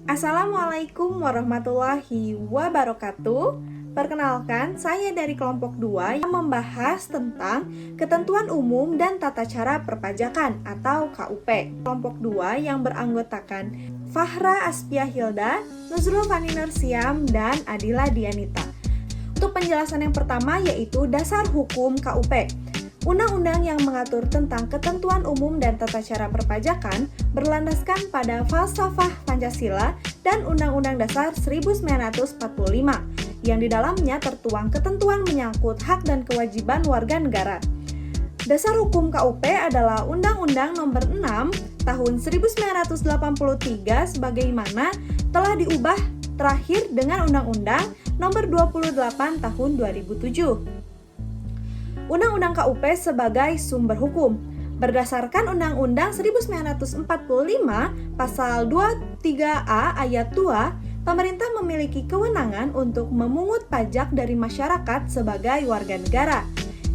Assalamualaikum warahmatullahi wabarakatuh. Perkenalkan, saya dari kelompok 2 yang membahas tentang ketentuan umum dan tata cara perpajakan atau KUP. Kelompok 2 yang beranggotakan Fahra Aspia Hilda, Nuzrul Fani Nursiam, dan Adila Dianita. Untuk penjelasan yang pertama yaitu dasar hukum KUP. Undang-undang yang mengatur tentang ketentuan umum dan tata cara perpajakan berlandaskan pada falsafah Pancasila dan Undang-Undang Dasar 1945 yang di dalamnya tertuang ketentuan menyangkut hak dan kewajiban warga negara. Dasar hukum KUP adalah Undang-Undang Nomor 6 Tahun 1983 sebagaimana telah diubah terakhir dengan Undang-Undang Nomor 28 Tahun 2007. Undang-Undang KUP sebagai sumber hukum. Berdasarkan Undang-Undang 1945 Pasal 23A Ayat 2, pemerintah memiliki kewenangan untuk memungut pajak dari masyarakat sebagai warga negara.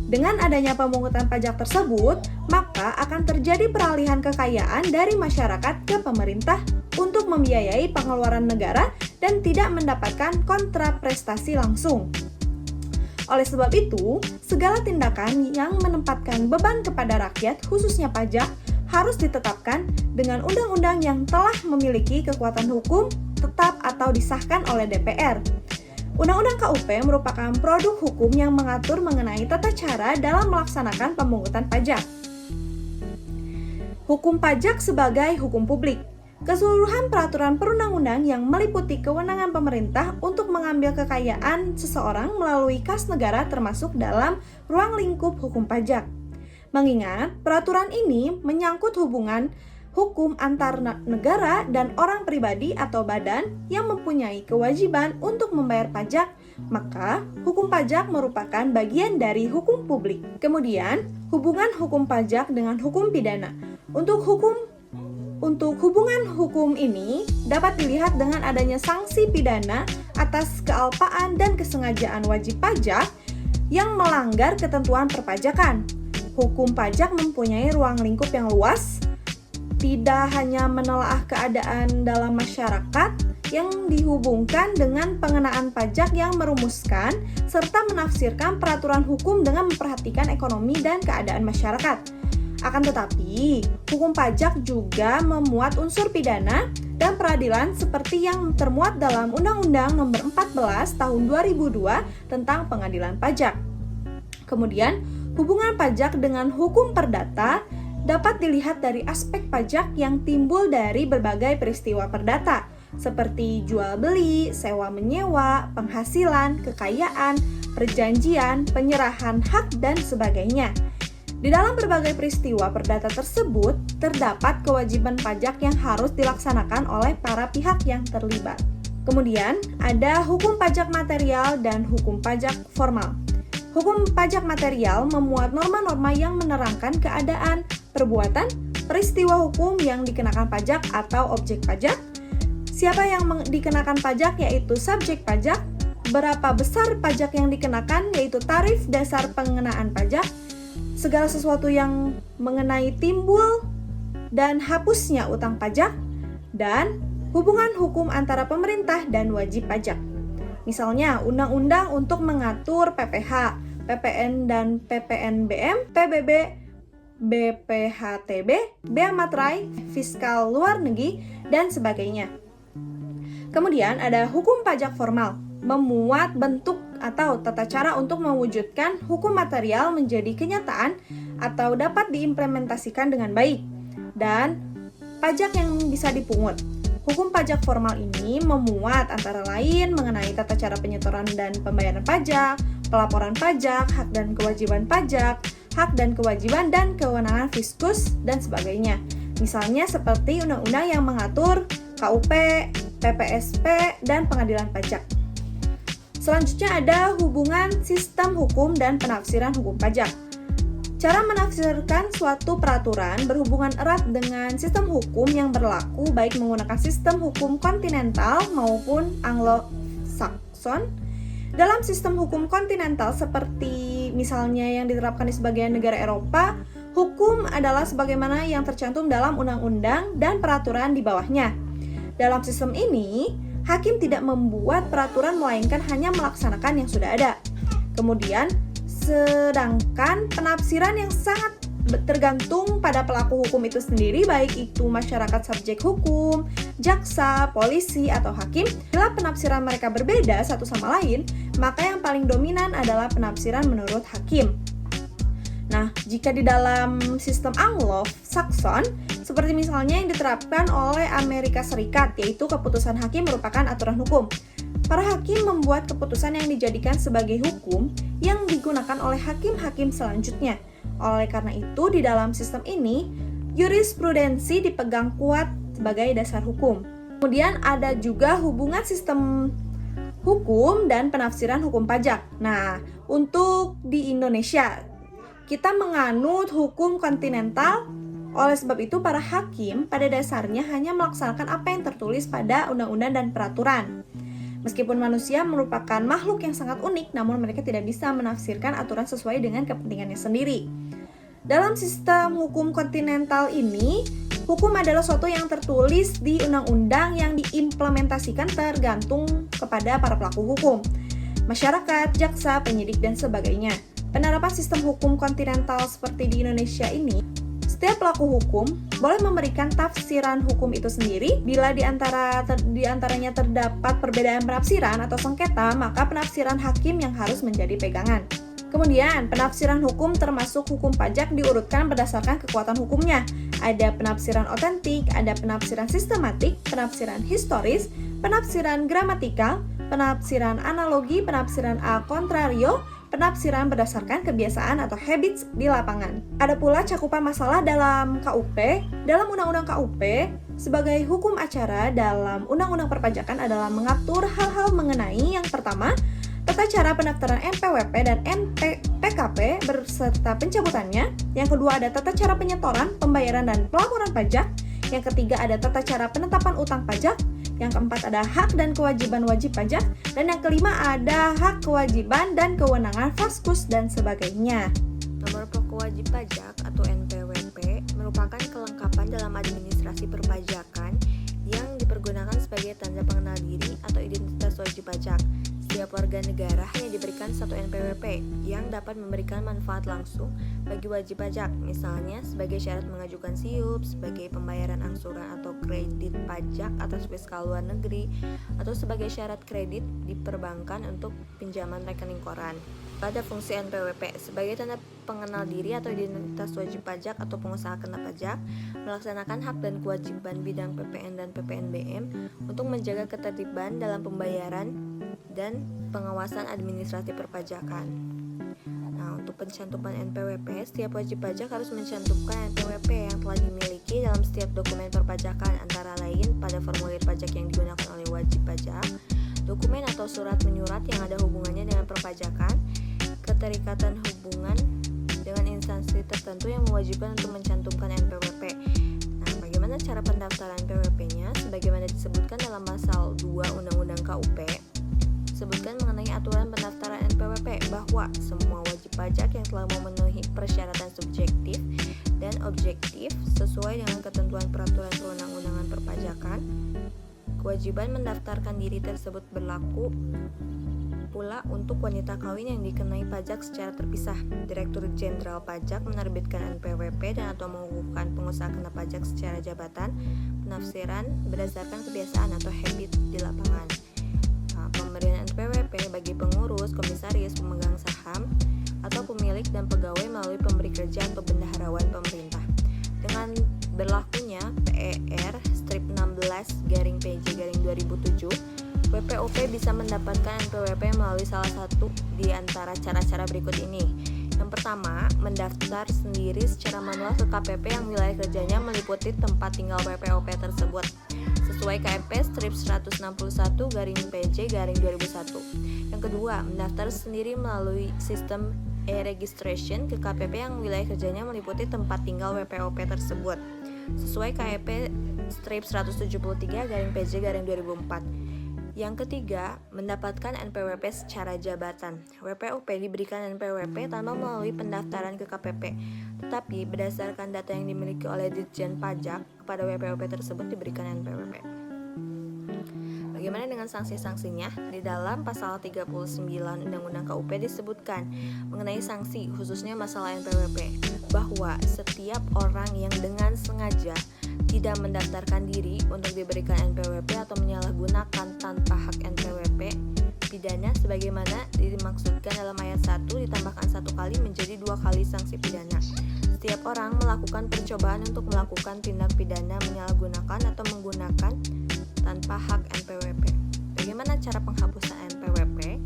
Dengan adanya pemungutan pajak tersebut, maka akan terjadi peralihan kekayaan dari masyarakat ke pemerintah untuk membiayai pengeluaran negara dan tidak mendapatkan kontraprestasi langsung. Oleh sebab itu, segala tindakan yang menempatkan beban kepada rakyat, khususnya pajak, harus ditetapkan dengan undang-undang yang telah memiliki kekuatan hukum tetap atau disahkan oleh DPR. Undang-undang KUP merupakan produk hukum yang mengatur mengenai tata cara dalam melaksanakan pemungutan pajak. Hukum pajak sebagai hukum publik. Keseluruhan peraturan perundang-undang yang meliputi kewenangan pemerintah untuk mengambil kekayaan seseorang melalui kas negara termasuk dalam ruang lingkup hukum pajak. Mengingat peraturan ini menyangkut hubungan hukum antar negara dan orang pribadi atau badan yang mempunyai kewajiban untuk membayar pajak, maka hukum pajak merupakan bagian dari hukum publik. Kemudian, hubungan hukum pajak dengan hukum pidana. Untuk hubungan hukum ini dapat dilihat dengan adanya sanksi pidana atas kealpaan dan kesengajaan wajib pajak yang melanggar ketentuan perpajakan. Hukum pajak mempunyai ruang lingkup yang luas, tidak hanya menelaah keadaan dalam masyarakat yang dihubungkan dengan pengenaan pajak yang merumuskan serta menafsirkan peraturan hukum dengan memperhatikan ekonomi dan keadaan masyarakat. Akan tetapi, hukum pajak juga memuat unsur pidana dan peradilan seperti yang termuat dalam Undang-Undang Nomor 14 Tahun 2002 tentang Pengadilan Pajak. Kemudian, hubungan pajak dengan hukum perdata dapat dilihat dari aspek pajak yang timbul dari berbagai peristiwa perdata, seperti jual beli, sewa menyewa, penghasilan, kekayaan, perjanjian, penyerahan hak, dan sebagainya. Di dalam berbagai peristiwa perdata tersebut, terdapat kewajiban pajak yang harus dilaksanakan oleh para pihak yang terlibat. Kemudian, ada hukum pajak material dan hukum pajak formal. Hukum pajak material memuat norma-norma yang menerangkan keadaan, perbuatan, peristiwa hukum yang dikenakan pajak atau objek pajak, siapa yang dikenakan pajak yaitu subjek pajak, berapa besar pajak yang dikenakan yaitu tarif dasar pengenaan pajak, segala sesuatu yang mengenai timbul dan hapusnya utang pajak, dan hubungan hukum antara pemerintah dan wajib pajak. Misalnya, undang-undang untuk mengatur PPh, PPN dan PPNBM, PBB, BPHTB, Bea Materai, fiskal luar negeri, dan sebagainya. Kemudian ada hukum pajak formal, memuat bentuk atau tata cara untuk mewujudkan hukum material menjadi kenyataan atau dapat diimplementasikan dengan baik, dan pajak yang bisa dipungut. Hukum pajak formal ini memuat antara lain mengenai tata cara penyetoran dan pembayaran pajak, pelaporan pajak, hak dan kewajiban pajak, hak dan kewajiban dan kewenangan fiskus, dan sebagainya. Misalnya seperti undang-undang yang mengatur KUP, PPSP, dan pengadilan pajak. Selanjutnya ada hubungan sistem hukum dan penafsiran hukum pajak. Cara menafsirkan suatu peraturan berhubungan erat dengan sistem hukum yang berlaku baik menggunakan sistem hukum kontinental maupun Anglo-Saxon. Dalam sistem hukum kontinental seperti misalnya yang diterapkan di sebagian negara Eropa, hukum adalah sebagaimana yang tercantum dalam undang-undang dan peraturan di bawahnya. Dalam sistem ini, hakim tidak membuat peraturan melainkan hanya melaksanakan yang sudah ada. Kemudian, sedangkan penafsiran yang sangat tergantung pada pelaku hukum itu sendiri, baik itu masyarakat subjek hukum, jaksa, polisi, atau hakim. Bila penafsiran mereka berbeda satu sama lain, maka yang paling dominan adalah penafsiran menurut hakim. Nah, jika di dalam sistem Anglo-Saxon, seperti misalnya yang diterapkan oleh Amerika Serikat, yaitu keputusan hakim merupakan aturan hukum. Para hakim membuat keputusan yang dijadikan sebagai hukum yang digunakan oleh hakim-hakim selanjutnya. Oleh karena itu, di dalam sistem ini, jurisprudensi dipegang kuat sebagai dasar hukum. Kemudian ada juga hubungan sistem hukum dan penafsiran hukum pajak. Nah, untuk di Indonesia, kita menganut hukum kontinental. Oleh sebab itu, para hakim pada dasarnya hanya melaksanakan apa yang tertulis pada undang-undang dan peraturan. Meskipun manusia merupakan makhluk yang sangat unik, namun mereka tidak bisa menafsirkan aturan sesuai dengan kepentingannya sendiri. Dalam sistem hukum kontinental ini, hukum adalah sesuatu yang tertulis di undang-undang yang diimplementasikan tergantung kepada para pelaku hukum, masyarakat, jaksa, penyidik, dan sebagainya. Penerapan sistem hukum kontinental seperti di Indonesia ini, setiap pelaku hukum boleh memberikan tafsiran hukum itu sendiri. Bila di antaranya terdapat perbedaan penafsiran atau sengketa, maka penafsiran hakim yang harus menjadi pegangan. Kemudian, penafsiran hukum termasuk hukum pajak diurutkan berdasarkan kekuatan hukumnya. Ada penafsiran otentik, ada penafsiran sistematik, penafsiran historis, penafsiran gramatikal, penafsiran analogi, penafsiran a contrario, penafsiran berdasarkan kebiasaan atau habits di lapangan. Ada pula cakupan masalah dalam KUP. Dalam Undang-Undang KUP, sebagai hukum acara dalam Undang-Undang Perpajakan adalah mengatur hal-hal mengenai yang pertama, tata cara pendaftaran NPWP dan PKP berserta pencabutannya. Yang kedua ada tata cara penyetoran, pembayaran dan pelaporan pajak. Yang ketiga ada tata cara penetapan utang pajak. Yang keempat ada hak dan kewajiban wajib pajak. Dan yang kelima ada hak kewajiban dan kewenangan Faskus dan sebagainya. Nomor pokok wajib pajak atau NPWP merupakan kelengkapan dalam administrasi perpajakan yang dipergunakan sebagai tanda pengenal diri atau identitas wajib pajak. Setiap warga negara hanya diberikan satu NPWP yang dapat memberikan manfaat langsung bagi wajib pajak, misalnya sebagai syarat mengajukan SIUP, sebagai pembayaran angsuran atau kredit pajak atas fiskal luar negeri, atau sebagai syarat kredit di perbankan untuk pinjaman rekening koran. Pada fungsi NPWP sebagai tanda pengenal diri atau identitas wajib pajak atau pengusaha kena pajak, melaksanakan hak dan kewajiban bidang PPN dan PPNBM untuk menjaga ketertiban dalam pembayaran dan pengawasan administrasi perpajakan. Nah, untuk pencantuman NPWP, setiap wajib pajak harus mencantumkan NPWP yang telah dimiliki dalam setiap dokumen perpajakan, antara lain pada formulir pajak yang digunakan oleh wajib pajak, dokumen atau surat menyurat yang ada hubungannya dengan perpajakan, keterikatan hubungan dengan instansi tertentu yang mewajibkan untuk mencantumkan NPWP. Nah, bagaimana cara pendaftaran NPWP-nya? Sebagaimana disebutkan dalam pasal 2 Undang-Undang KUP, sebutkan mengenai aturan pendaftaran NPWP bahwa semua wajib pajak yang telah memenuhi persyaratan subjektif dan objektif sesuai dengan ketentuan peraturan perundang-undangan perpajakan, kewajiban mendaftarkan diri tersebut berlaku pula untuk wanita kawin yang dikenai pajak secara terpisah. Direktur Jenderal Pajak menerbitkan NPWP dan atau mengukuhkan pengusaha kena pajak secara jabatan, penafsiran berdasarkan kebiasaan atau habit di lapangan. Pemberian NPWP bagi pengurus, komisaris, pemegang saham, atau pemilik dan pegawai melalui pemberi kerja atau bendaharawan pemerintah. Dengan berlakunya PER strip 16/PJ/2007, WPOP bisa mendapatkan NPWP melalui salah satu di antara cara-cara berikut ini. Yang pertama, mendaftar sendiri secara manual ke KPP yang wilayah kerjanya meliputi tempat tinggal WPOP tersebut sesuai KMP strip 161/PJ/2001. Yang kedua, mendaftar sendiri melalui sistem e-registration ke KPP yang wilayah kerjanya meliputi tempat tinggal WPOP tersebut sesuai KMP strip 173/PJ/2004. Yang ketiga, mendapatkan NPWP secara jabatan. WPOP diberikan NPWP tanpa melalui pendaftaran ke KPP, tetapi berdasarkan data yang dimiliki oleh Ditjen Pajak kepada WPOP tersebut diberikan NPWP. Bagaimana dengan sanksi-sanksinya? Di dalam pasal 39 Undang-Undang KUP disebutkan mengenai sanksi, khususnya masalah NPWP, bahwa setiap orang yang dengan sengaja tidak mendaftarkan diri untuk diberikan NPWP atau menyalahgunakan tanpa hak NPWP, pidana sebagaimana dimaksudkan dalam ayat 1 ditambahkan 1 kali menjadi 2 kali sanksi pidana. Setiap orang melakukan percobaan untuk melakukan tindak pidana menyalahgunakan atau menggunakan tanpa hak NPWP. Bagaimana cara penghapusan NPWP?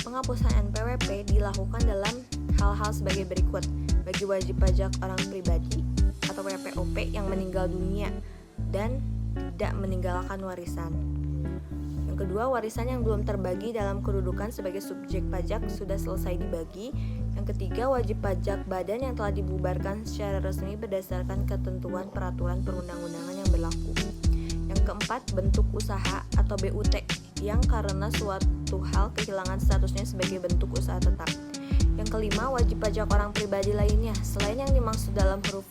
Penghapusan NPWP dilakukan dalam hal-hal sebagai berikut. Bagi wajib pajak orang pribadi atau WPOP yang meninggal dunia dan tidak meninggalkan warisan. Yang kedua, warisan yang belum terbagi dalam kedudukan sebagai subjek pajak sudah selesai dibagi. Yang ketiga, wajib pajak badan yang telah dibubarkan secara resmi berdasarkan ketentuan peraturan perundang-undangan yang berlaku. Yang keempat, bentuk usaha atau BUT yang karena suatu hal kehilangan statusnya sebagai bentuk usaha tetap. Yang kelima, wajib pajak orang pribadi lainnya selain yang dimaksud dalam huruf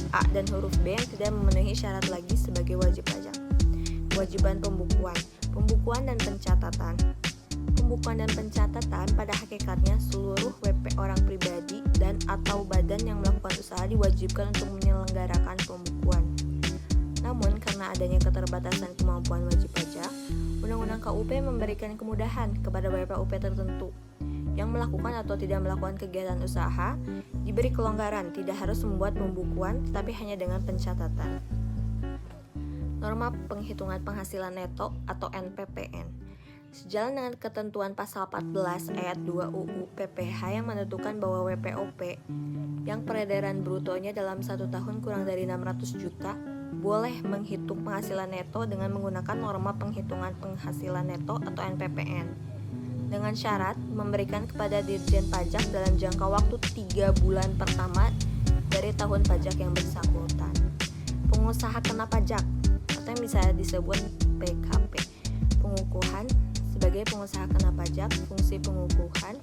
A dan huruf B yang tidak memenuhi syarat lagi sebagai wajib pajak. Kewajiban pembukuan dan pencatatan. Pembukuan dan pencatatan pada hakikatnya seluruh WP orang pribadi dan atau badan yang melakukan usaha diwajibkan untuk menyelenggarakan pembukuan. Namun karena adanya keterbatasan kemampuan wajib pajak, Undang-Undang KUP memberikan kemudahan kepada WPOP tertentu yang melakukan atau tidak melakukan kegiatan usaha, diberi kelonggaran tidak harus membuat pembukuan tetapi hanya dengan pencatatan. Norma penghitungan penghasilan neto atau NPPN. Sejalan dengan ketentuan pasal 14 ayat 2 UU PPH yang menentukan bahwa WPOP yang peredaran brutonya dalam 1 tahun kurang dari 600 juta boleh menghitung penghasilan neto dengan menggunakan norma penghitungan penghasilan neto atau NPPN dengan syarat memberikan kepada Dirjen Pajak dalam jangka waktu 3 bulan pertama dari tahun pajak yang bersangkutan. Pengusaha kena pajak atau yang bisa disebut PKP. Pengukuhan sebagai pengusaha kena pajak, fungsi pengukuhan,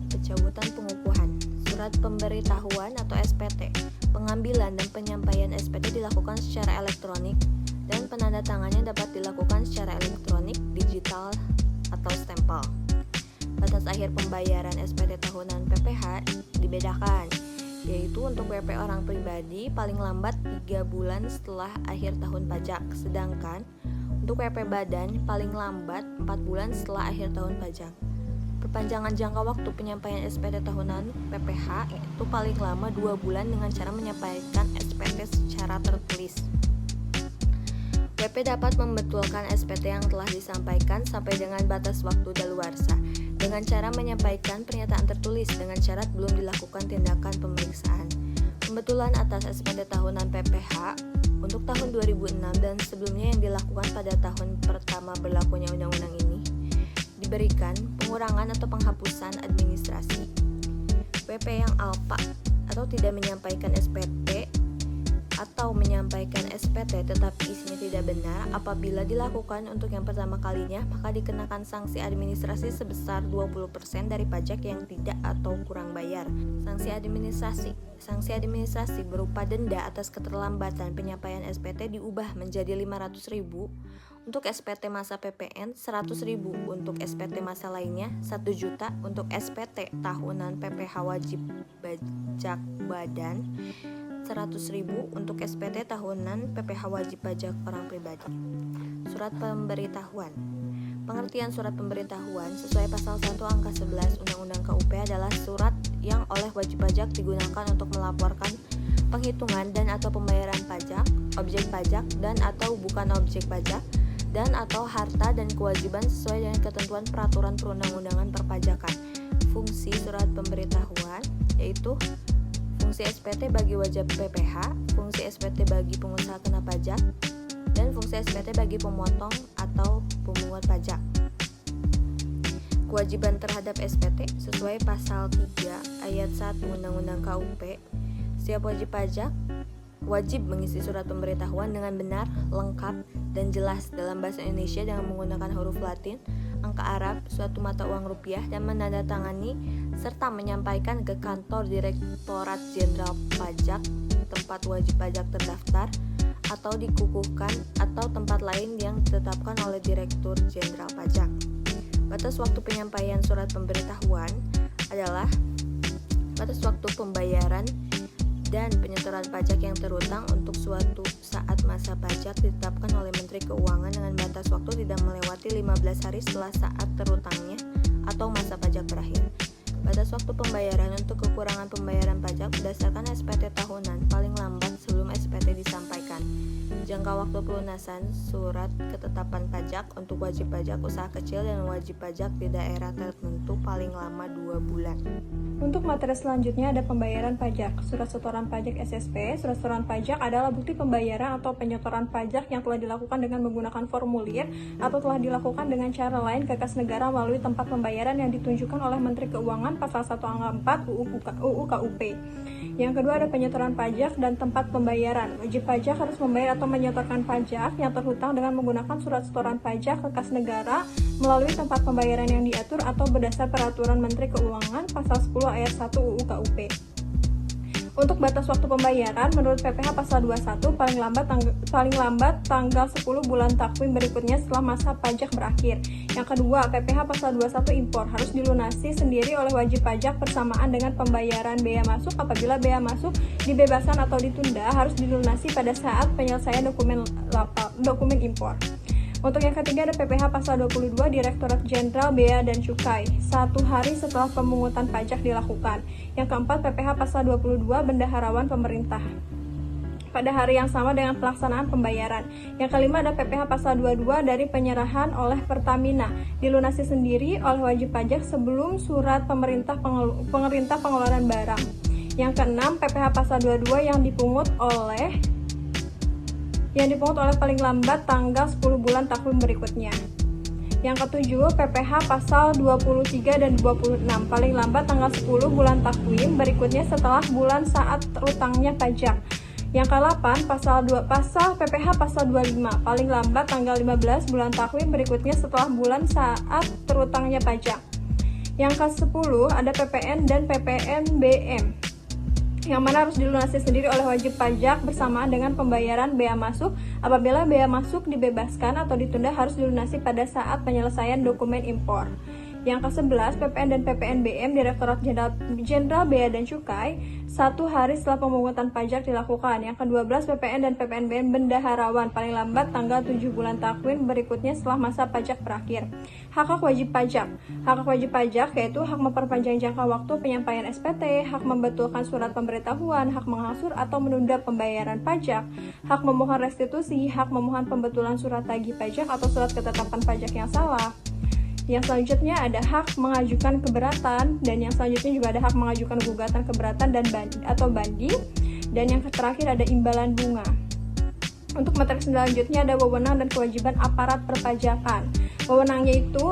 pencabutan pengukuhan, surat pemberitahuan atau SPT. Pengambilan dan penyampaian SPT dilakukan secara elektronik dan penandatangannya dapat dilakukan secara elektronik, digital, atau stempel. Batas akhir pembayaran SPT tahunan PPH dibedakan, yaitu untuk WP orang pribadi paling lambat 3 bulan setelah akhir tahun pajak, sedangkan untuk WP badan paling lambat 4 bulan setelah akhir tahun pajak. Perpanjangan jangka waktu penyampaian SPT tahunan PPH itu paling lama 2 bulan dengan cara menyampaikan SPT secara tertulis. WP dapat membetulkan SPT yang telah disampaikan sampai dengan batas waktu daluarsa dengan cara menyampaikan pernyataan tertulis dengan syarat belum dilakukan tindakan pemeriksaan. Pembetulan atas SPT tahunan PPH untuk tahun 2006 dan sebelumnya yang dilakukan pada tahun pertama berlakunya undang-undang ini diberikan pengurangan atau penghapusan administrasi. WP yang alpa atau tidak menyampaikan SPT atau menyampaikan SPT tetapi isinya tidak benar apabila dilakukan untuk yang pertama kalinya, maka dikenakan sanksi administrasi sebesar 20% dari pajak yang tidak atau kurang bayar. Sanksi administrasi berupa denda atas keterlambatan penyampaian SPT diubah menjadi 500.000 untuk SPT masa PPN, 100.000 untuk SPT masa lainnya, 1 juta untuk SPT tahunan PPH wajib pajak badan, 100.000 untuk SPT tahunan PPH wajib pajak orang pribadi. Surat pemberitahuan. Pengertian surat pemberitahuan sesuai pasal 1 angka 11 Undang-Undang KUP adalah surat yang oleh wajib pajak digunakan untuk melaporkan penghitungan dan atau pembayaran pajak, objek pajak dan atau bukan objek pajak, dan atau harta dan kewajiban sesuai dengan ketentuan peraturan perundang-undangan perpajakan. Fungsi surat pemberitahuan yaitu fungsi SPT bagi wajib PPH, fungsi SPT bagi pengusaha kena pajak, dan fungsi SPT bagi pemotong atau pemungut pajak. Kewajiban terhadap SPT sesuai pasal 3 ayat 1 Undang-Undang KUP. Setiap wajib pajak wajib mengisi surat pemberitahuan dengan benar, lengkap, dan jelas dalam bahasa Indonesia dengan menggunakan huruf Latin, angka Arab, suatu mata uang rupiah, dan menandatangani serta menyampaikan ke kantor Direktorat Jenderal Pajak tempat wajib pajak terdaftar atau dikukuhkan atau tempat lain yang ditetapkan oleh Direktur Jenderal Pajak. Batas waktu penyampaian surat pemberitahuan adalah batas waktu pembayaran dan penyetoran pajak yang terutang untuk suatu saat masa pajak ditetapkan oleh Menteri Keuangan dengan batas waktu tidak melewati 15 hari setelah saat terutangnya atau masa pajak berakhir. Batas waktu pembayaran untuk kekurangan pembayaran pajak berdasarkan SPT tahunan paling lambat sebelum SPT disampaikan. Jangka waktu pelunasan surat ketetapan pajak untuk wajib pajak usaha kecil dan wajib pajak di daerah tertentu paling lama 2 bulan. Untuk materi selanjutnya ada pembayaran pajak. Surat setoran pajak SSP. Surat setoran pajak adalah bukti pembayaran atau penyetoran pajak yang telah dilakukan dengan menggunakan formulir atau telah dilakukan dengan cara lain ke kas negara melalui tempat pembayaran yang ditunjukkan oleh Menteri Keuangan pasal 1 angka 4 UU KUP. Yang kedua ada penyetoran pajak dan tempat pembayaran. Wajib pajak harus membayar atau menyetorkan pajak yang terhutang dengan menggunakan surat setoran pajak ke kas negara melalui tempat pembayaran yang diatur atau berdasar peraturan Menteri Keuangan pasal 10 ayat 1 UU KUP. Untuk batas waktu pembayaran menurut PPh pasal 21 paling lambat tanggal 10 bulan takwim berikutnya setelah masa pajak berakhir. Yang kedua, PPh pasal 21 impor harus dilunasi sendiri oleh wajib pajak bersamaan dengan pembayaran bea masuk. Apabila bea masuk dibebaskan atau ditunda harus dilunasi pada saat penyelesaian dokumen impor. Untuk yang ketiga ada PPh pasal 22 Direktorat Jenderal Bea dan Cukai 1 hari setelah pemungutan pajak dilakukan. Yang keempat PPh pasal 22 Bendaharawan Pemerintah pada hari yang sama dengan pelaksanaan pembayaran. Yang kelima ada PPh pasal 22 dari penyerahan oleh Pertamina dilunasi sendiri oleh wajib pajak sebelum surat pemerintah pengeluaran barang. Yang keenam PPh pasal 22 yang dipungut oleh paling lambat tanggal 10 bulan takwim berikutnya. Yang ketujuh, PPh pasal 23 dan 26 paling lambat tanggal 10 bulan takwim berikutnya setelah bulan saat terutangnya pajak. Yang ke-8, pasal PPh pasal 25 paling lambat tanggal 15 bulan takwim berikutnya setelah bulan saat terutangnya pajak. Yang ke-10 ada PPN dan PPNBM yang mana harus dilunasi sendiri oleh wajib pajak bersamaan dengan pembayaran bea masuk. Apabila bea masuk dibebaskan atau ditunda harus dilunasi pada saat penyelesaian dokumen impor. Yang ke-11 PPN dan PPNBM Direktorat Jenderal Bea dan Cukai 1 hari setelah pemungutan pajak dilakukan. Yang ke-12 PPN dan PPNBM Bendaharawan paling lambat tanggal 7 bulan takwim berikutnya setelah masa pajak berakhir. Hak wajib pajak. Hak wajib pajak yaitu hak memperpanjang jangka waktu penyampaian SPT, hak membetulkan surat pemberitahuan, hak menghasut atau menunda pembayaran pajak, hak memohon restitusi, hak memohon pembetulan surat tagih pajak atau surat ketetapan pajak yang salah. Yang selanjutnya ada hak mengajukan keberatan, dan yang selanjutnya juga ada hak mengajukan gugatan keberatan dan banding, dan yang terakhir ada imbalan bunga. Untuk materi selanjutnya ada wewenang dan kewajiban aparat perpajakan. Wewenangnya itu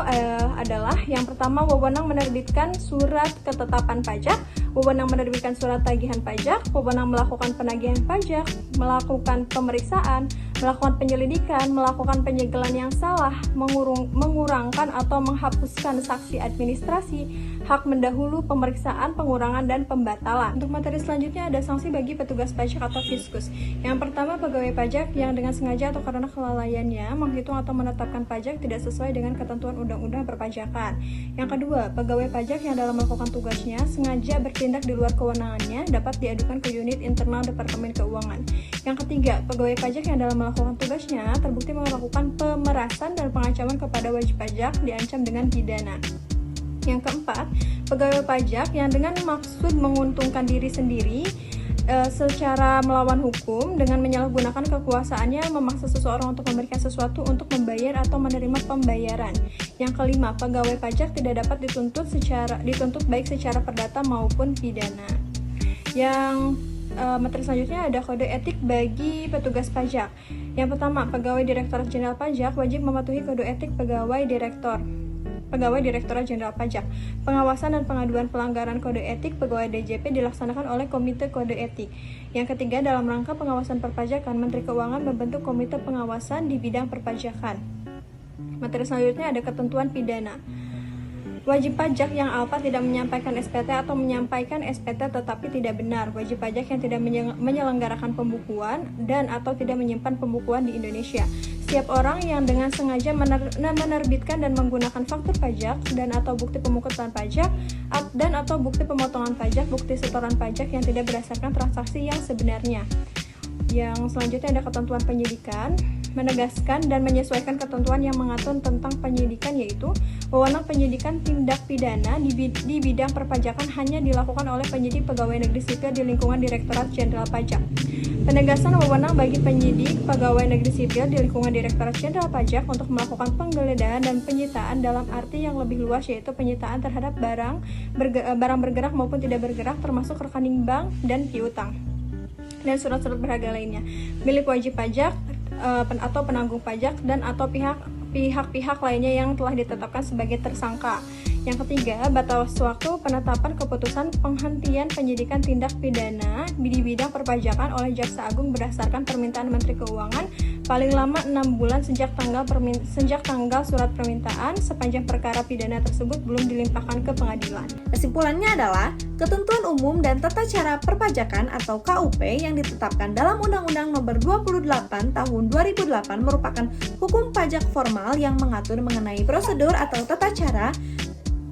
adalah yang pertama wewenang menerbitkan surat ketetapan pajak, wewenang menerbitkan surat tagihan pajak, wewenang melakukan penagihan pajak, melakukan pemeriksaan, melakukan penyelidikan, melakukan penyegelan yang salah, mengurangkan atau menghapuskan saksi administrasi, hak mendahulu pemeriksaan, pengurangan, dan pembatalan. Untuk materi selanjutnya ada sanksi bagi petugas pajak atau fiskus. Yang pertama pegawai pajak yang dengan sengaja atau karena kelalaiannya menghitung atau menetapkan pajak tidak sesuai dengan ketentuan undang-undang perpajakan. Yang kedua, pegawai pajak yang dalam melakukan tugasnya sengaja bertindak di luar kewenangannya dapat diadukan ke unit internal Departemen Keuangan. Yang ketiga, pegawai pajak yang dalam melakukan tugasnya terbukti melakukan pemerasan dan pengancaman kepada wajib pajak diancam dengan pidana. Yang keempat, pegawai pajak yang dengan maksud menguntungkan diri sendiri secara melawan hukum dengan menyalahgunakan kekuasaannya memaksa seseorang untuk memberikan sesuatu untuk membayar atau menerima pembayaran. Yang kelima, pegawai pajak tidak dapat dituntut baik secara perdata maupun pidana. Yang materi selanjutnya ada kode etik bagi petugas pajak. Yang pertama, pegawai Direktorat Jenderal Pajak wajib mematuhi kode etik pegawai Direktorat Jenderal Pajak. Pengawasan dan pengaduan pelanggaran kode etik pegawai DJP dilaksanakan oleh Komite Kode Etik. Yang ketiga, dalam rangka pengawasan perpajakan, Menteri Keuangan membentuk komite pengawasan di bidang perpajakan. Materi selanjutnya ada ketentuan pidana. Wajib pajak yang alfa tidak menyampaikan SPT atau menyampaikan SPT tetapi tidak benar. Wajib pajak yang tidak menyelenggarakan pembukuan dan atau tidak menyimpan pembukuan di Indonesia. Setiap orang yang dengan sengaja menerbitkan dan menggunakan faktur pajak dan atau bukti pemungutan pajak dan atau bukti pemotongan pajak, bukti setoran pajak yang tidak berdasarkan transaksi yang sebenarnya. Yang selanjutnya ada ketentuan penyidikan, menegaskan dan menyesuaikan ketentuan yang mengatur tentang penyidikan, yaitu wewenang penyidikan tindak pidana di bidang perpajakan hanya dilakukan oleh penyidik pegawai negeri sipil di lingkungan Direktorat Jenderal Pajak. Penegasan wewenang bagi penyidik pegawai negeri sipil di lingkungan Direktorat Jenderal Pajak untuk melakukan penggeledahan dan penyitaan dalam arti yang lebih luas, yaitu penyitaan terhadap barang bergerak maupun tidak bergerak, termasuk rekening bank dan piutang dan surat-surat berharga lainnya milik wajib pajak atau penanggung pajak dan atau pihak-pihak lainnya yang telah ditetapkan sebagai tersangka. Yang ketiga, batas waktu penetapan keputusan penghentian penyidikan tindak pidana di bidang perpajakan oleh Jaksa Agung berdasarkan permintaan Menteri Keuangan paling lama 6 bulan sejak tanggal surat permintaan sepanjang perkara pidana tersebut belum dilimpahkan ke pengadilan. Kesimpulannya adalah, ketentuan umum dan tata cara perpajakan atau KUP yang ditetapkan dalam Undang-Undang Nomor 28 Tahun 2008 merupakan hukum pajak formal yang mengatur mengenai prosedur atau tata cara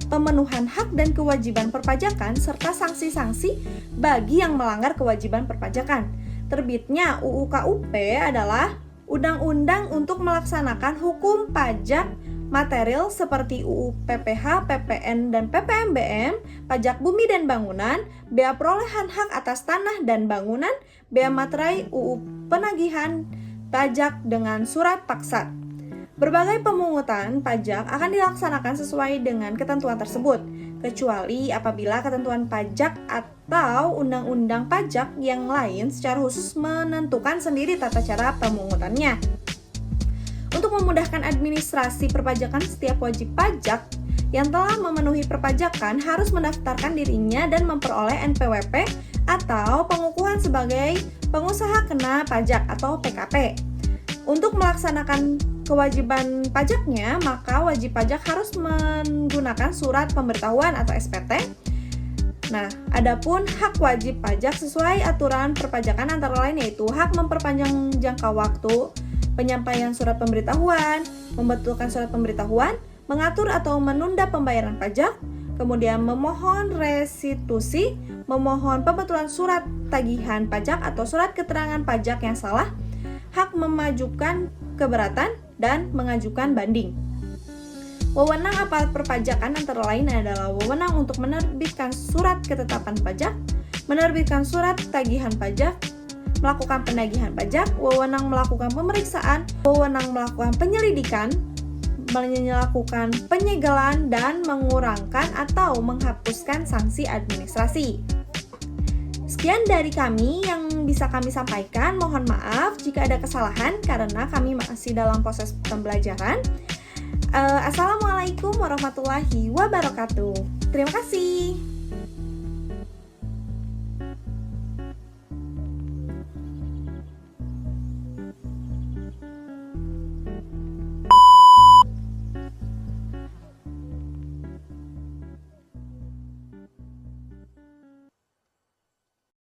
pemenuhan hak dan kewajiban perpajakan serta sanksi-sanksi bagi yang melanggar kewajiban perpajakan. Terbitnya UU KUP adalah undang-undang untuk melaksanakan hukum pajak material seperti UU PPH, PPN, dan PPMBM, pajak bumi dan bangunan, bea perolehan hak atas tanah dan bangunan, bea materai, UU penagihan pajak dengan surat paksa. Berbagai pemungutan pajak akan dilaksanakan sesuai dengan ketentuan tersebut, kecuali apabila ketentuan pajak atau undang-undang pajak yang lain secara khusus menentukan sendiri tata cara pemungutannya. Untuk memudahkan administrasi perpajakan, setiap wajib pajak yang telah memenuhi perpajakan harus mendaftarkan dirinya dan memperoleh NPWP atau pengukuhan sebagai pengusaha kena pajak atau PKP. Untuk melaksanakan kewajiban pajaknya, maka wajib pajak harus menggunakan surat pemberitahuan atau SPT. Nah, adapun hak wajib pajak sesuai aturan perpajakan antara lain yaitu hak memperpanjang jangka waktu penyampaian surat pemberitahuan, membetulkan surat pemberitahuan, mengatur atau menunda pembayaran pajak, kemudian memohon restitusi, memohon pembetulan surat tagihan pajak atau surat keterangan pajak yang salah, hak memajukan keberatan, dan mengajukan banding. Wewenang aparat perpajakan antara lain adalah wewenang untuk menerbitkan surat ketetapan pajak, menerbitkan surat tagihan pajak, melakukan penagihan pajak, wewenang melakukan pemeriksaan, wewenang melakukan penyelidikan, melakukan penyegelan, dan mengurangkan atau menghapuskan sanksi administrasi. Sekian dari kami yang bisa kami sampaikan. Mohon maaf jika ada kesalahan karena kami masih dalam proses pembelajaran. Assalamualaikum warahmatullahi wabarakatuh. Terima kasih.